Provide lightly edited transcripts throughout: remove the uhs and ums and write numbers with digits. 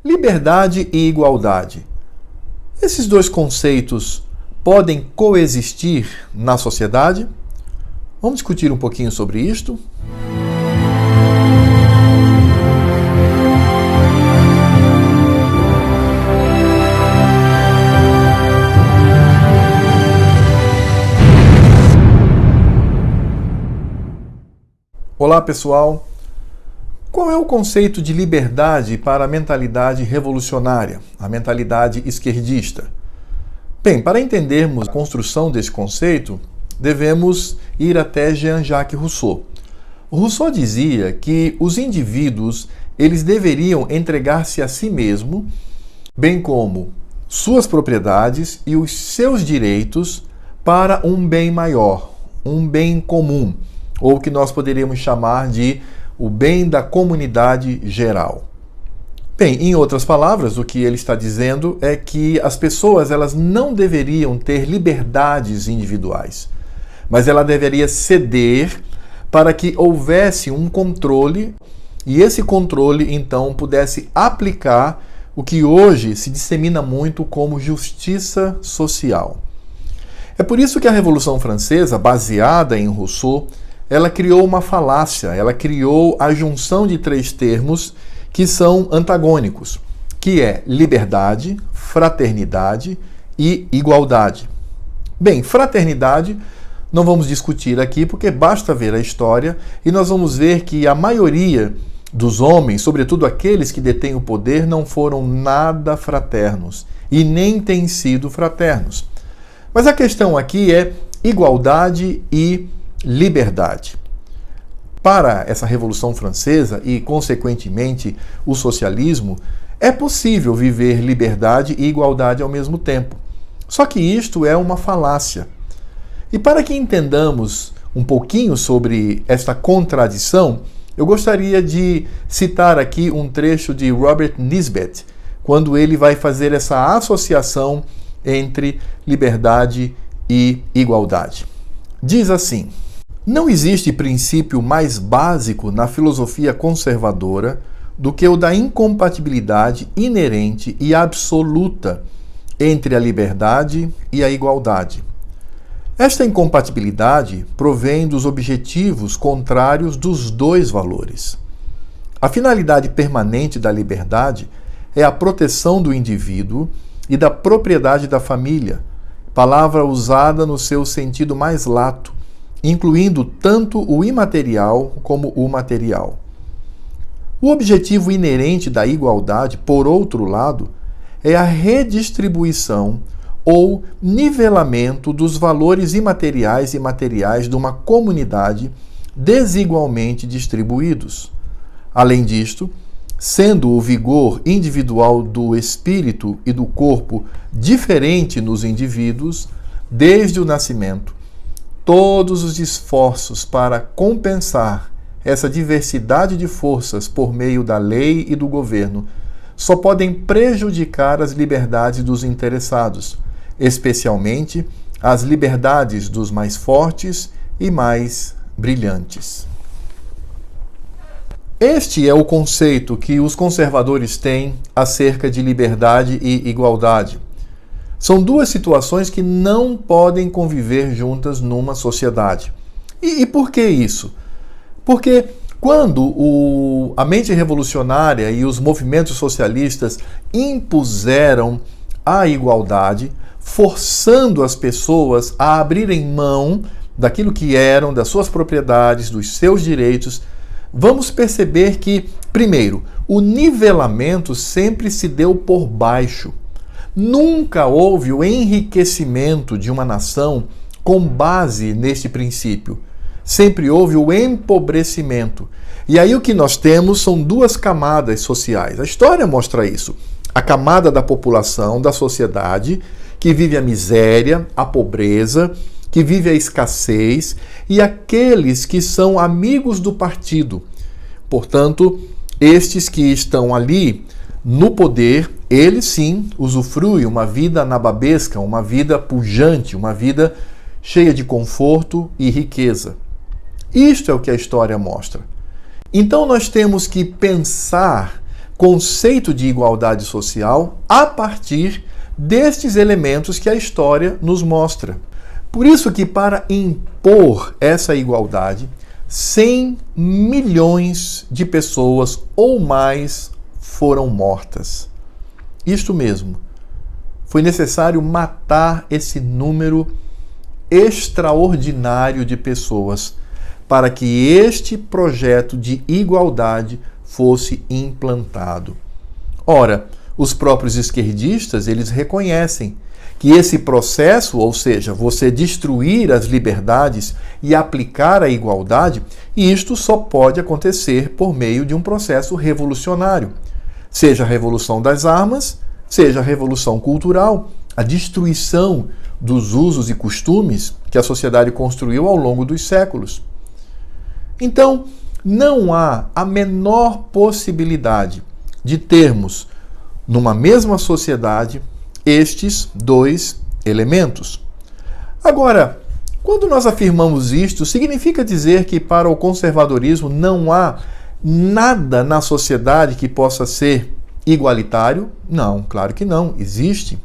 Liberdade e igualdade. Esses dois conceitos podem coexistir na sociedade? Vamos discutir um pouquinho sobre isto? Olá, pessoal! Qual é o conceito de liberdade para a mentalidade revolucionária, a mentalidade esquerdista? Bem, para entendermos a construção desse conceito, devemos ir até Jean-Jacques Rousseau. Rousseau dizia que os indivíduos eles deveriam entregar-se a si mesmo, bem como suas propriedades e os seus direitos para um bem maior, um bem comum, ou o que nós poderíamos chamar de o bem da comunidade geral. Bem, em outras palavras, o que ele está dizendo é que as pessoas elas não deveriam ter liberdades individuais, mas ela deveria ceder para que houvesse um controle e esse controle, então, pudesse aplicar o que hoje se dissemina muito como justiça social. É por isso que a Revolução Francesa, baseada em Rousseau, ela criou uma falácia, ela criou a junção de três termos que são antagônicos, que é liberdade, fraternidade e igualdade. Bem, fraternidade não vamos discutir aqui porque basta ver a história e nós vamos ver que a maioria dos homens, sobretudo aqueles que detêm o poder, não foram nada fraternos e nem têm sido fraternos. Mas a questão aqui é igualdade e liberdade. Para essa Revolução Francesa e, consequentemente, o socialismo, é possível viver liberdade e igualdade ao mesmo tempo. Só que isto é uma falácia. E para que entendamos um pouquinho sobre esta contradição, eu gostaria de citar aqui um trecho de Robert Nisbet, quando ele vai fazer essa associação entre liberdade e igualdade. Diz assim: não existe princípio mais básico na filosofia conservadora do que o da incompatibilidade inerente e absoluta entre a liberdade e a igualdade. Esta incompatibilidade provém dos objetivos contrários dos dois valores. A finalidade permanente da liberdade é a proteção do indivíduo e da propriedade da família, palavra usada no seu sentido mais lato, incluindo tanto o imaterial como o material. O objetivo inerente da igualdade, por outro lado, é a redistribuição ou nivelamento dos valores imateriais e materiais de uma comunidade desigualmente distribuídos. Além disto, sendo o vigor individual do espírito e do corpo diferente nos indivíduos, desde o nascimento, todos os esforços para compensar essa diversidade de forças por meio da lei e do governo só podem prejudicar as liberdades dos interessados, especialmente as liberdades dos mais fortes e mais brilhantes. Este é o conceito que os conservadores têm acerca de liberdade e igualdade. São duas situações que não podem conviver juntas numa sociedade. E por que isso? Porque quando a mente revolucionária e os movimentos socialistas impuseram a igualdade, forçando as pessoas a abrirem mão daquilo que eram, das suas propriedades, dos seus direitos, vamos perceber que, primeiro, o nivelamento sempre se deu por baixo. Nunca houve o enriquecimento de uma nação com base neste princípio. Sempre houve o empobrecimento. E aí o que nós temos são duas camadas sociais. A história mostra isso. A camada da população, da sociedade, que vive a miséria, a pobreza, que vive a escassez, e aqueles que são amigos do partido. Portanto, estes que estão ali no poder, eles sim usufruem uma vida nababesca, uma vida pujante, uma vida cheia de conforto e riqueza. Isto é o que a história mostra. Então nós temos que pensar conceito de igualdade social a partir destes elementos que a história nos mostra. Por isso que, para impor essa igualdade, 100 milhões de pessoas ou mais foram mortas. Isto mesmo. Foi necessário matar esse número extraordinário de pessoas para que este projeto de igualdade fosse implantado. Ora, os próprios esquerdistas, eles reconhecem que esse processo, ou seja, você destruir as liberdades e aplicar a igualdade, isto só pode acontecer por meio de um processo revolucionário. Seja a revolução das armas, seja a revolução cultural, a destruição dos usos e costumes que a sociedade construiu ao longo dos séculos. Então, não há a menor possibilidade de termos, numa mesma sociedade, estes dois elementos. Agora, quando nós afirmamos isto, significa dizer que para o conservadorismo não há nada na sociedade que possa ser igualitário? Não, claro que não. Existe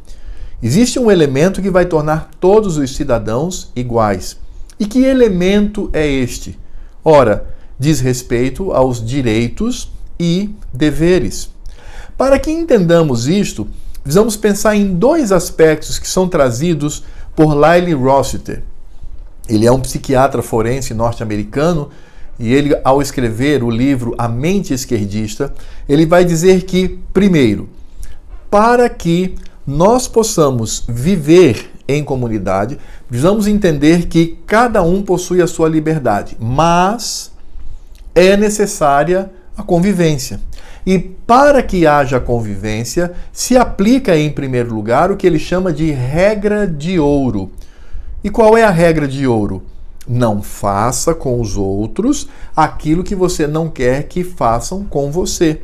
um elemento que vai tornar todos os cidadãos iguais. E que elemento é este? Ora, diz respeito aos direitos e deveres. Para que entendamos isto, precisamos pensar em dois aspectos que são trazidos por Lyle Rossiter. Ele é um psiquiatra forense norte-americano e ele, ao escrever o livro A Mente Esquerdista, ele vai dizer que, primeiro, para que nós possamos viver em comunidade, precisamos entender que cada um possui a sua liberdade, mas é necessária a convivência. E para que haja convivência, se aplica em primeiro lugar o que ele chama de regra de ouro. E qual é a regra de ouro? Não faça com os outros aquilo que você não quer que façam com você.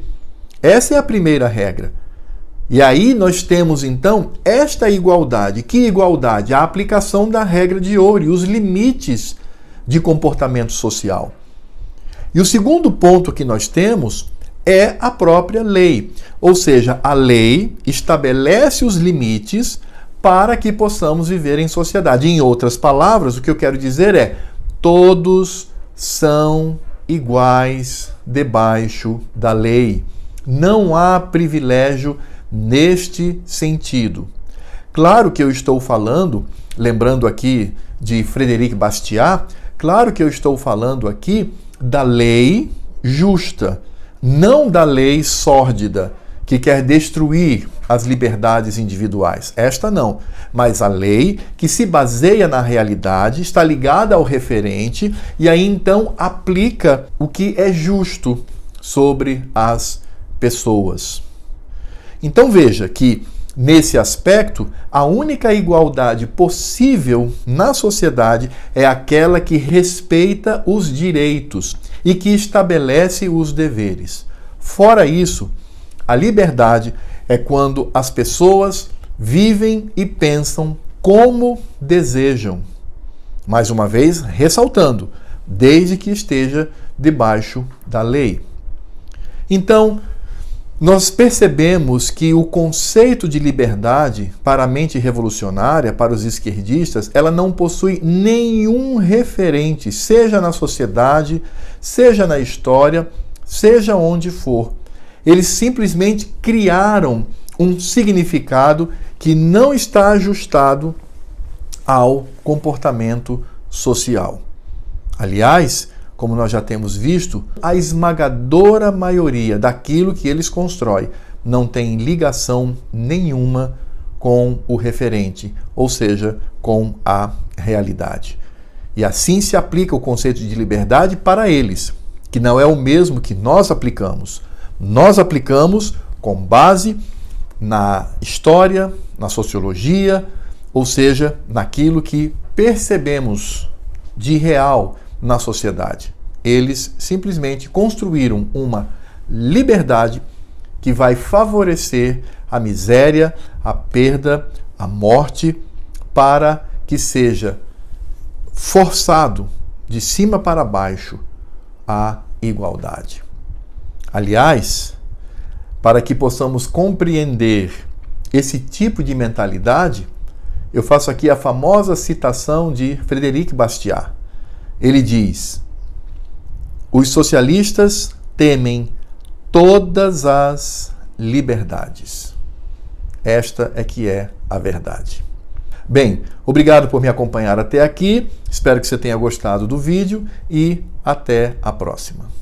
Essa é a primeira regra. E aí nós temos então esta igualdade. Que igualdade? A aplicação da regra de ouro e os limites de comportamento social. E o segundo ponto que nós temos é a própria lei. Ou seja, a lei estabelece os limites para que possamos viver em sociedade. Em outras palavras, o que eu quero dizer é: todos são iguais debaixo da lei. Não há privilégio neste sentido. Claro que eu estou falando, lembrando aqui de Frederic Bastiat, claro que eu estou falando aqui da lei justa, não da lei sórdida, que quer destruir as liberdades individuais. Esta não. Mas a lei que se baseia na realidade, está ligada ao referente e aí então aplica o que é justo sobre as pessoas. Então veja que, nesse aspecto, a única igualdade possível na sociedade é aquela que respeita os direitos e que estabelece os deveres. Fora isso, a liberdade é quando as pessoas vivem e pensam como desejam. Mais uma vez, ressaltando, desde que esteja debaixo da lei. Então, nós percebemos que o conceito de liberdade para a mente revolucionária, para os esquerdistas, ela não possui nenhum referente, seja na sociedade, seja na história, seja onde for. Eles simplesmente criaram um significado que não está ajustado ao comportamento social. Aliás, como nós já temos visto, a esmagadora maioria daquilo que eles constroem não tem ligação nenhuma com o referente, ou seja, com a realidade. E assim se aplica o conceito de liberdade para eles, que não é o mesmo que nós aplicamos. Nós aplicamos com base na história, na sociologia, ou seja, naquilo que percebemos de real na sociedade. Eles simplesmente construíram uma liberdade que vai favorecer a miséria, a perda, a morte, para que seja forçado de cima para baixo a igualdade. Aliás, para que possamos compreender esse tipo de mentalidade, eu faço aqui a famosa citação de Frederic Bastiat. Ele diz: os socialistas temem todas as liberdades. Esta é que é a verdade. Bem, obrigado por me acompanhar até aqui. Espero que você tenha gostado do vídeo e até a próxima.